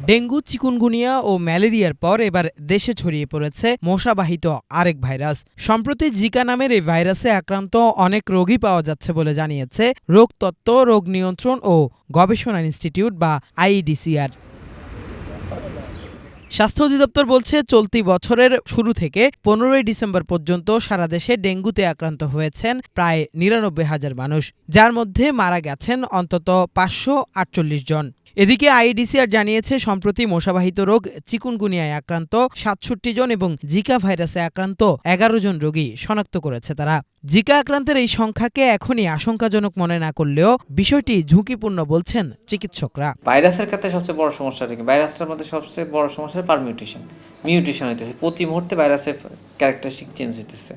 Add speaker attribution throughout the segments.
Speaker 1: Dengue, chikungunya ও ম্যালেরিয়ার পর এবার দেশে ছড়িয়ে পড়েছে মশাবাহিত আরেক ভাইরাস। সম্প্রতি জিকা নামের এই ভাইরাসে আক্রান্ত অনেক রোগী পাওয়া যাচ্ছে বলে জানিয়েছে রোগতত্ত্ব, রোগ নিয়ন্ত্রণ ও গবেষণা ইনস্টিটিউট বা আইইডিসিআর। স্বাস্থ্য অধিদপ্তর বলছে, চলতি বছরের শুরু থেকে 15ই ডিসেম্বর পর্যন্ত সারা দেশে ডেঙ্গুতে আক্রান্ত হয়েছেন প্রায় ৯৯,০০০ মানুষ, যার মধ্যে মারা গেছেন অন্তত ৫৪৮ জন। এদিকে আইইডিসিআর জানিয়েছে, সম্প্রতি মশাবাহিত রোগ চিকুনগুনিয়ায় আক্রান্ত ৬৭ জন এবং জিকা ভাইরাসে আক্রান্ত ১১ জন রোগী শনাক্ত করেছে তারা। জিকা আক্রান্তের এই সংখ্যাকে এখনই আশঙ্কাজনক মনে না করলেও বিষয়টি ঝুঁকিপূর্ণ বলছেন চিকিৎসকরা।
Speaker 2: ভাইরাসের ক্ষেত্রে সবচেয়ে বড় সমস্যা কি? ভাইরাসটার মধ্যে সবচেয়ে বড় সমস্যা মিউটেশন হইতেছে। প্রতি মুহূর্তে ভাইরাসের ক্যারেক্টারিস্টিক চেঞ্জ হইতেছে।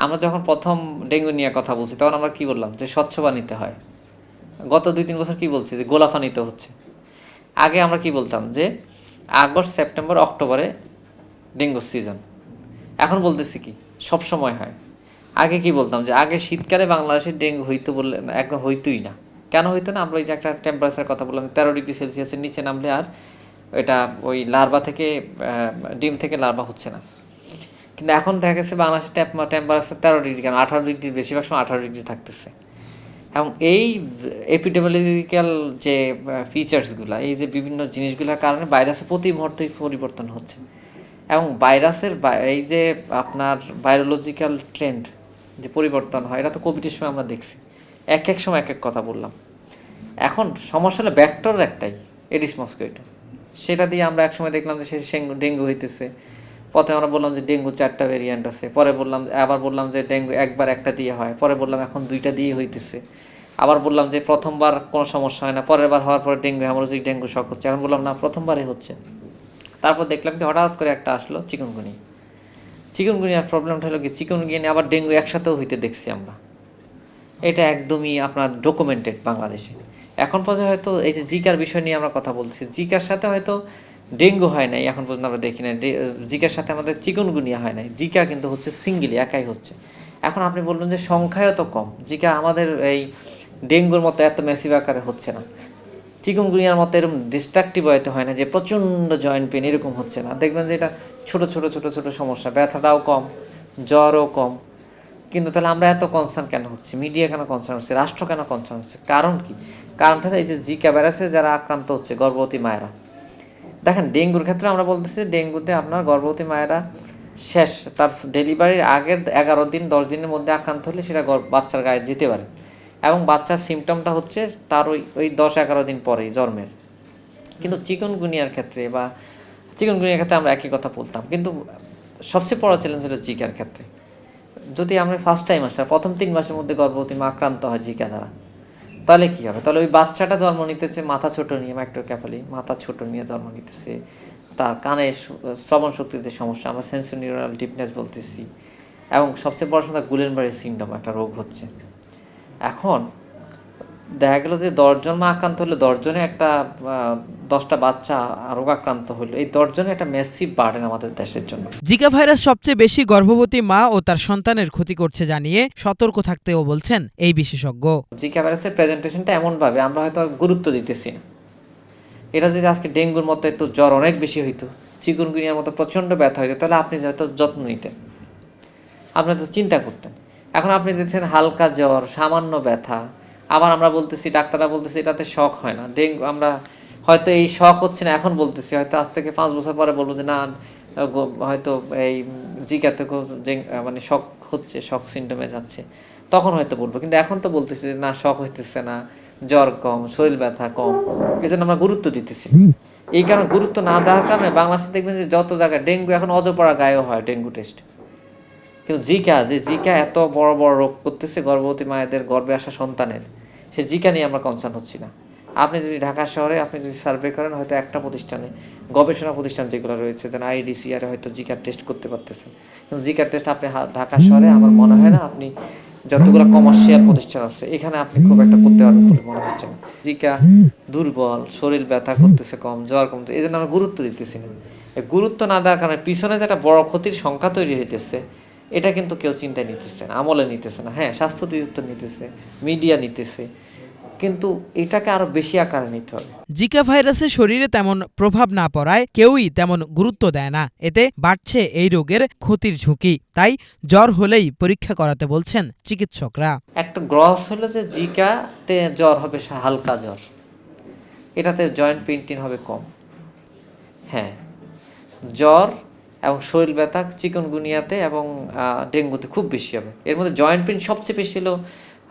Speaker 2: আমরা যখন প্রথম ডেঙ্গু নিয়ে কথা বলছি তখন আমরা কি বললাম যে স্বচ্ছ পানিতে হয়। গত ২-৩ বছর কি বলছি যে গোলা পানিতে হচ্ছে। আগে আমরা কি বলতাম যে আগস্ট, সেপ্টেম্বর, অক্টোবরে ডেঙ্গু সিজন। এখন বলতেছি কি সব সময় হয়। আগে কি বলতাম যে আগে শীতকালে বাংলাদেশে ডেঙ্গু হইতো বললে একদম হইতোই না। কেন হইতো না? আমরা ওই যে একটা টেম্পারেচার কথা বললাম, 13°C নিচে নামলে আর এটা ওই লার্ভা থেকে ডিম থেকে লার্ভা হচ্ছে না। কিন্তু এখন দেখা গেছে বাংলাদেশের টেম্পারেচার 13°, কেন 18°, বেশিরভাগ সময় 18° থাকতেছে। এবং এই এপিডেমিওলজিক্যাল যে ফিচার্সগুলো, এই যে বিভিন্ন জিনিসগুলোর কারণে ভাইরাসের প্রতি মুহূর্তেই পরিবর্তন হচ্ছে। এবং ভাইরাসের এই যে আপনার ভাইরোলজিক্যাল ট্রেন্ড যে পরিবর্তন হয়, এটা তো কোভিডের সময় আমরা দেখছি। এক এক সময় এক এক কথা বললাম। এখন সমস্যা হলো ভেক্টর একটাই, এডিস মস্কিটো। সেটা দিয়ে আমরা একসময় দেখলাম যে সে ডেঙ্গু হইতেছে। পরে আমরা বললাম যে ডেঙ্গু 4টা ভেরিয়েন্ট আছে। পরে আবার বললাম যে ডেঙ্গু একবার একটা দিয়ে হয়। পরে বললাম এখন 2টা দিয়ে হইতেছে। আবার বললাম যে প্রথমবার কোনো সমস্যা হয় না, পরের বার হওয়ার পরে ডেঙ্গু হ্যামোরেজিক ডেঙ্গু শক হচ্ছে। এখন বললাম না, প্রথমবারই হচ্ছে। তারপর দেখলাম কি হঠাৎ করে একটা আসলো চিকুনগুনিয়ার প্রবলেমটা হলো কি, চিকুনগুনিয়া আবার ডেঙ্গু একসাথেও হইতে দেখছি আমরা। এটা একদমই আপনার ডকুমেন্টেড বাংলাদেশে। এখন পর্যন্ত হয়তো এই যে জিকার বিষয় নিয়ে আমরা কথা বলছি, জিকার সাথে হয়তো ডেঙ্গু হয় নাই, এখন পর্যন্ত আমরা দেখি না। জিকার সাথে আমাদের চিকুনগুনিয়া হয় নাই, জিকা কিন্তু হচ্ছে সিঙ্গেলি, একাই হচ্ছে। এখন আপনি বলবেন যে সংখ্যাও তো কম, জিকা আমাদের এই ডেঙ্গুর মতো এত ম্যাসিভ আকারে হচ্ছে না, চিকুনগুনিয়ার মতো এরকম ডিস্ট্রাকটিভ হয়তো হয় না যে প্রচণ্ড জয়েন্ট পেন এরকম হচ্ছে না। দেখবেন যে এটা ছোট ছোট ছোট ছোট সমস্যা, ব্যথাটাও কম, জ্বরও কম। কিন্তু তাহলে আমরা এত কনসার্ন কেন হচ্ছে? মিডিয়া কেন কনসার্ন হচ্ছে? রাষ্ট্র কেন কনসার্ন হচ্ছে? কারণ কি? কারণটা এই যে জিকা ভাইরাসে যারা আক্রান্ত হচ্ছে, গর্ভবতী মায়েরা। দেখেন ডেঙ্গুর ক্ষেত্রে আমরা বলতেছি, ডেঙ্গুতে আপনার গর্ভবতী মায়েরা শেষ তার ডেলিভারির আগের 11 দিন 10 দিনের মধ্যে আক্রান্ত হলে সেটা বাচ্চার গায়ে যেতে পারে। এবং বাচ্চার সিমটমটা হচ্ছে তার ওই 10-11 দিন পরেই জন্মের। কিন্তু চিকুনগুনিয়ার ক্ষেত্রে আমরা একই কথা বলতাম, কিন্তু সবচেয়ে বড় চ্যালেঞ্জ হলো জিকার ক্ষেত্রে। যদি আমরা ফার্স্ট টাইম প্রথম 3 মাসের মধ্যে গর্ভবতী মা আক্রান্ত হয় জিকা দ্বারা, তাহলে কী হবে? তাহলে ওই বাচ্চাটা জন্ম নিতেছে মাথা ছোটো নিয়ে, মাইক্রোক্যাফালি মাথা ছোটো নিয়ে জন্ম নিতেছে, তার কানে শ্রবণ শক্তিতে সমস্যা, আমরা সেন্সোনিউরাল ডিপনেস বলতেছি। এবং সবচেয়ে বড় সমস্যা গুলেনবারি সিনড্রোম একটা রোগ হচ্ছে। এখন দেখা গেল যে 10 জন মা আক্রান্ত হলে 10 জনে একটা 10টা বাচ্চা রোগাক্রান্ত হলো। এই 10 জনে একটা ম্যাসিভ বার্ডেন আমাদের দেশের জন্য।
Speaker 1: জিকা ভাইরাস সবচেয়ে বেশি গর্ভবতী মা ও তার সন্তানের ক্ষতি করছে জানিয়ে সতর্ক থাকতেও বলছেন এই বিশেষজ্ঞ।
Speaker 2: জিকা ভাইরাসের প্রেজেন্টেশনটা এমনভাবে আমরা হয়তো গুরুত্ব দিতেছি না। এটা যদি আজকে ডেঙ্গুর মতো একটু জ্বর অনেক বেশি হইতো, চিকুনগুনিয়ার মতো প্রচণ্ড ব্যথা হইতো, তাহলে আপনি হয়তো যত্ন নিতেন, আপনি তো চিন্তা করতেন। এখন আপনি দেখছেন হালকা জ্বর, সামান্য ব্যথা, আবার আমরা বলতেছি, ডাক্তাররা বলতেছি এটাতে শক হয় না। ডেঙ্গু আমরা হয়তো এই শক হচ্ছে না এখন বলতেছি, হয়তো আজ থেকে 5 বছর পরে বলবো যে না, হয়তো এই জিকা থেকেও মানে শক হচ্ছে, শক সিনড্রোমে যাচ্ছে, তখন হয়তো বলবো। কিন্তু এখন তো বলতেছি যে না, শক হইতেছে না, জ্বর কম, শরীর ব্যথা কম, এই জন্য আমরা গুরুত্ব দিতেছি। এই কারণে গুরুত্ব না দেওয়ার কারণে বাংলাদেশে দেখবেন যে যত জায়গায় ডেঙ্গু এখন অজপাড়া গায়েও হয় ডেঙ্গু টেস্ট। কিন্তু জিকা এত বড় বড় রোগ করতেছে গর্ভবতী মায়েদের, গর্ভে আসা সন্তানের, সে জিকা নিয়ে আমরা কনসার্ন হচ্ছি না। আপনি যদি ঢাকা শহরে আপনি যদি সার্ভে করেন, হয়তো একটা প্রতিষ্ঠানে, গবেষণা প্রতিষ্ঠান যেগুলো রয়েছে, যেন আইডিসিআর হয়তো জিকার টেস্ট করতে পারতেছেন। কিন্তু জিকার টেস্ট আপনি ঢাকা শহরে আমার মনে হয় না আপনি যতগুলো কমার্শিয়াল প্রতিষ্ঠান আছে এখানে আপনি খুব একটা করতে পারবেন বলে মনে হচ্ছে না। জিকা দুর্বল, শরীর ব্যথা করতেছে কম, জ্বর কমছে, এই জন্য আমরা গুরুত্ব দিতেছি না। গুরুত্ব না দেওয়ার কারণে পিছনে যেটা বড় ক্ষতির সংখ্যা তৈরি হইতেছে, এটা কিন্তু কেউ চিন্তায় নিতেছে না, আমলে নিতেছে না। হ্যাঁ, স্বাস্থ্য অধিদপ্তর নিতেছে, মিডিয়া নিতেছে, কিন্তু এটাকে আরো বেশি আকারে নিতে হবে।
Speaker 1: জিকা ভাইরাসে শরীরে তেমন প্রভাব না পড়ায় কেউই তেমন গুরুত্ব দেয় না, এতে বাড়ছে এই রোগের ক্ষতির ঝুঁকি। তাই জ্বর হলেই পরীক্ষা করাতে বলছেন চিকিৎসকরা।
Speaker 2: একটা গ্রস হলো যে জিকাতে জ্বর হবে হালকা জ্বর, এটাতে জয়েন্ট পেইন হবে কম। হ্যাঁ, জ্বর এবং শরীর ব্যথা চিকুনগুনিয়াতে এবং ডেঙ্গুতে খুব বেশি হবে। এর মধ্যে জয়েন্ট পেইন সবচেয়ে বেশি হলো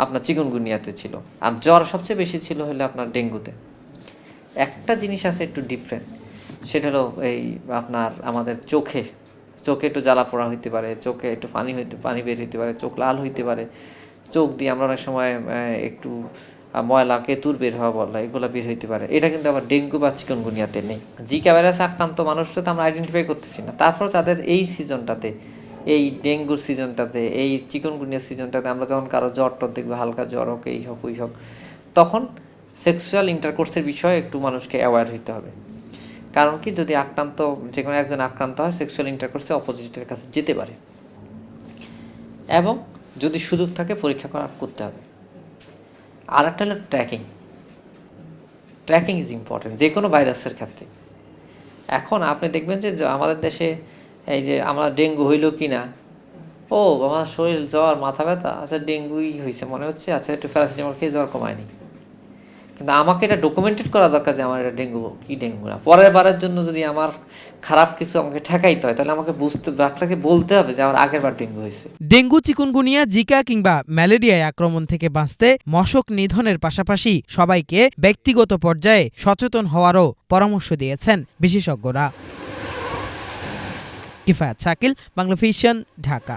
Speaker 2: আপনার চিকুনগুনিয়াতে ছিল, আর জ্বর সবচেয়ে বেশি ছিল হলো আপনার ডেঙ্গুতে। একটা জিনিস আছে একটু ডিফারেন্ট, সেটা হলো এই আপনার আমাদের চোখে একটু জ্বালা পোড়া হইতে পারে, চোখে একটু পানি বের হইতে পারে, চোখ লাল হইতে পারে, চোখ দিয়ে আমরা অনেক সময় একটু ময়লা কেতুর বের হওয়া বলা, এগুলো বের হইতে পারে। এটা কিন্তু আবার ডেঙ্গু বা চিকুনগুনিয়াতে নেই। জিকা ভাইরাসে আক্রান্ত মানুষকে তো আমরা আইডেন্টিফাই করতেছি না, তারপর তাদের এই সিজনটাতে, এই ডেঙ্গুর সিজনটাতে, এই চিকুনগুনিয়ার সিজনটাতে আমরা যখন কারো জ্বর টর দেখবো, হালকা জ্বর হোক, এই হোক ওই হোক, তখন সেক্সুয়াল ইন্টারকোর্সের বিষয়ে একটু মানুষকে অ্যাওয়্যার হইতে হবে। কারণ কি, যদি যে কোনো একজন আক্রান্ত হয়, সেক্সুয়াল ইন্টারকোর্সে অপোজিটের কাছে যেতে পারে, এবং যদি সুযোগ থাকে পরীক্ষা করতে হবে। আর একটা হলো ট্র্যাকিং ইজ ইম্পর্টেন্ট যে কোনো ভাইরাসের ক্ষেত্রে। এখন আপনি দেখবেন যে আমাদের দেশে এই যে আমরা ডেঙ্গু হইল কি না, ও আমার শরীর জ্বর মাথা ব্যথা, আচ্ছা ডেঙ্গুই হয়েছে মনে হচ্ছে, আচ্ছা একটু প্যারাসিটামল খেয়ে জ্বর কমায়নি। কিন্তু আমাকে এটা ডকুমেন্টেড করা দরকার যে আমার এটা ডেঙ্গু কি ডেঙ্গু না। পরের বারের জন্য যদি আমার খারাপ কিছু আমাকে ঠেকাইতে হয়, তাহলে আমাকে ডাক্তারকে বলতে হবে যে আমার আগের বার ডেঙ্গু হয়েছে।
Speaker 1: ডেঙ্গু, চিকুনগুনিয়া, জিকা কিংবা ম্যালেরিয়ায় আক্রমণ থেকে বাঁচতে মশক নিধনের পাশাপাশি সবাইকে ব্যক্তিগত পর্যায়ে সচেতন হওয়ারও পরামর্শ দিয়েছেন বিশেষজ্ঞরা। কিফায়াত শাকিল, বাংলা ভিশন, ঢাকা।